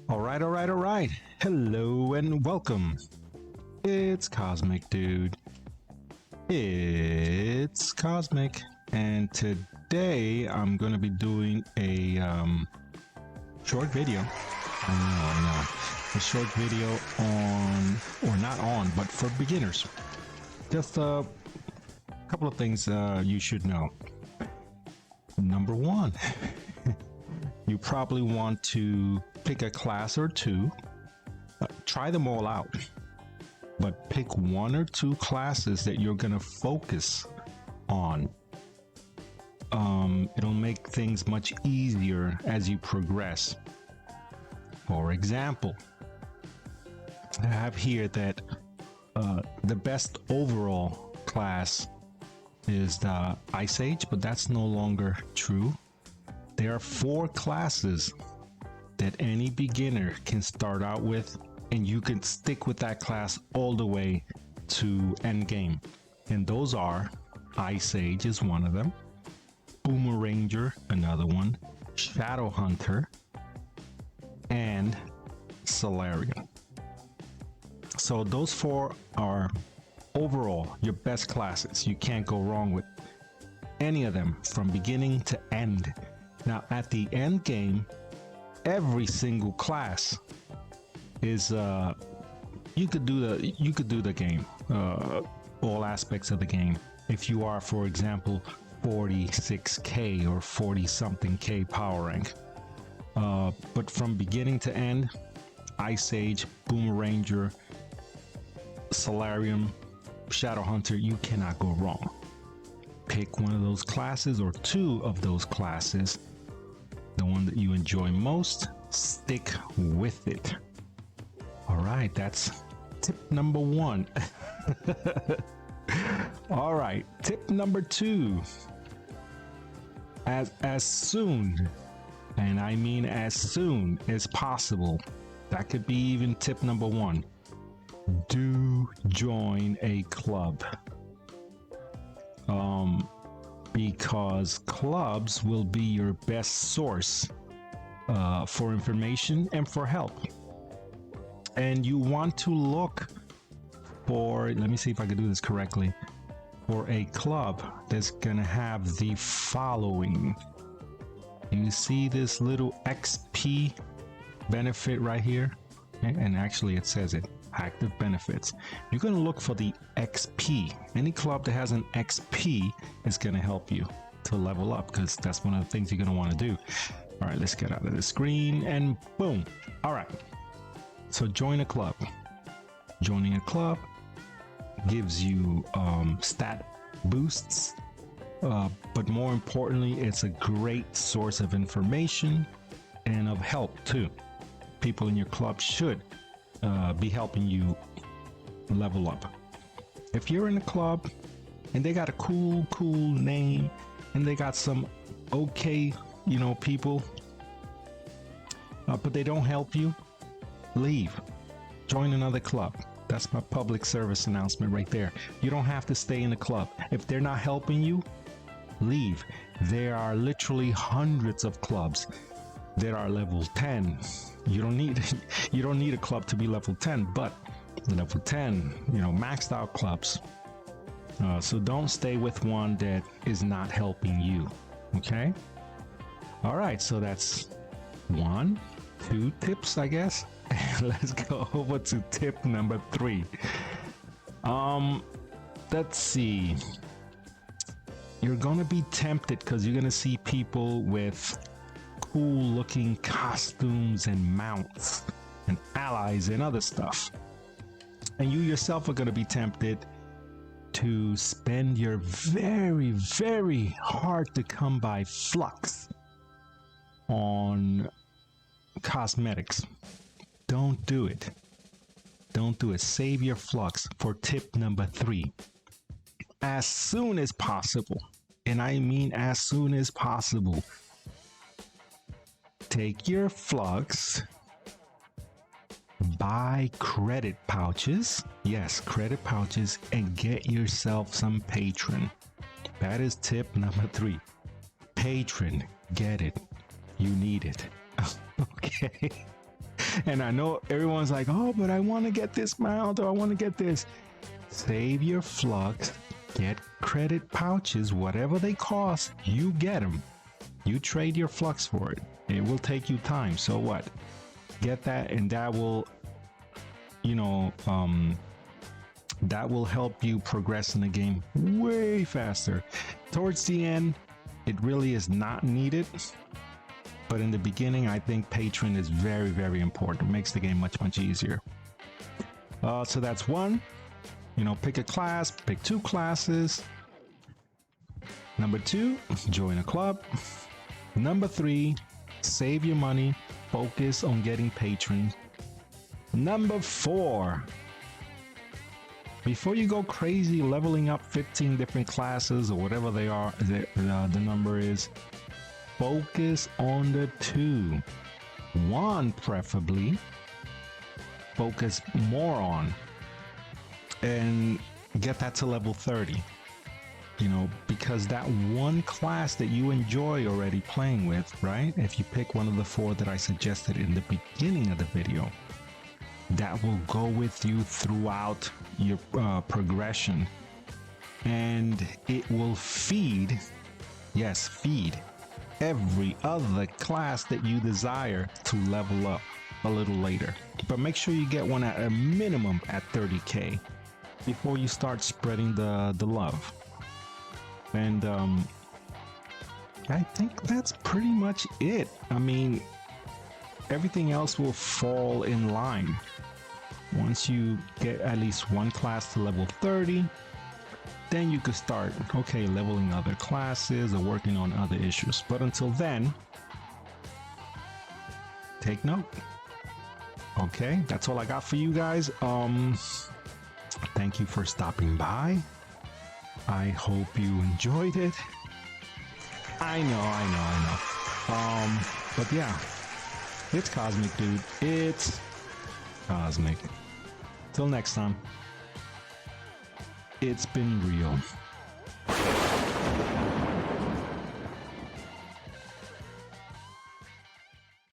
All right. Hello and welcome. It's Cosmic Dude. It's Cosmic. And today I'm going to be doing a short video. I know. A short video on, or not on, but for beginners. Just a couple of things you should know. Number one, you probably want to pick a class or two, try them all out, but pick one or two classes that you're going to focus on. It'll make things much easier as you progress. For example, I have here that the best overall class is the Ice Age, but that's no longer true. There are 4 classes that any beginner can start out with, and you can stick with that class all the way to end game. And those are Ice Age is one of them, Boomeranger another one, Shadow Hunter, and Solarium. So those 4 are overall your best classes. You can't go wrong with any of them from beginning to end. Now at the end game, every single class is you could do the game, all aspects of the game. If you are, for example, 46k or 40 something k power rank, but from beginning to end, Ice Age, Boomeranger, Solarium, Shadow Hunter, you cannot go wrong. Pick one of those classes or 2 of those classes, the one that you enjoy most, stick with it. All right, that's tip number 1. All right, tip number 2. As soon, and I mean as soon as possible, that could be even tip number 1. Do join a club. Because clubs will be your best source for information and for help. And you want to look for, let me see if I can do this correctly, for a club that's gonna have the following. You see this little XP benefit right here? And actually it says it, active benefits. You're going to look for the XP. Any club that has an XP is going to help you to level up, because that's one of the things you're going to want to do. All right, let's get out of the screen and boom. All right, so join a club. Joining a club gives you stat boosts, but more importantly, it's a great source of information and of help too. People in your club should be helping you level up. If you're in a club and they got a cool name and they got some okay, people, but they don't help you, leave. Join another club. That's my public service announcement right there. You don't have to stay in the club. If they're not helping you, leave. There are literally hundreds of clubs that are level 10. You don't need a club to be level 10, but level 10, maxed out clubs. So don't stay with one that is not helping you. Okay. All right. So that's 1, 2 tips, I guess. Let's go over to tip number 3. Let's see. You're gonna be tempted because you're gonna see people with cool looking costumes and mounts and allies and other stuff, and you yourself are going to be tempted to spend your very, very hard to come by flux on cosmetics. Don't do it. Save your flux for tip number 3. As soon as possible, and I mean as soon as possible, take your flux, buy credit pouches, yes, credit pouches, and get yourself some Patron. That is tip number 3. Patron, get it. You need it. Okay. And I know everyone's like, oh, but I want to get this mount or I want to get this. Save your flux, get credit pouches, whatever they cost, you get them. You trade your flux for it. It will take you time. So what? Get that, and that will, you know, that will help you progress in the game way faster. Towards the end, it really is not needed. But in the beginning, I think patron is very, very important. It makes the game much, much easier. So that's one. You know, pick a class, pick 2 classes. Number 2, join a club. Number 3, save your money, focus on getting patrons. Number 4, before you go crazy leveling up 15 different classes or whatever they are, the number is, focus on the 2. 1 preferably, focus more on, and get that to level 30. You know, because that one class that you enjoy already playing with, right? If you pick one of the 4 that I suggested in the beginning of the video, that will go with you throughout your progression, and it will feed, yes, feed every other class that you desire to level up a little later. But make sure you get one at a minimum at 30k before you start spreading the love. And I think that's pretty much it. I mean, everything else will fall in line. Once you get at least one class to level 30, then you could start, okay, leveling other classes or working on other issues. But until then, take note. Okay, that's all I got for you guys. Thank you for stopping by. I hope you enjoyed it. I know. But yeah, it's Cosmic, dude. It's Cosmic. Till next time, it's been real.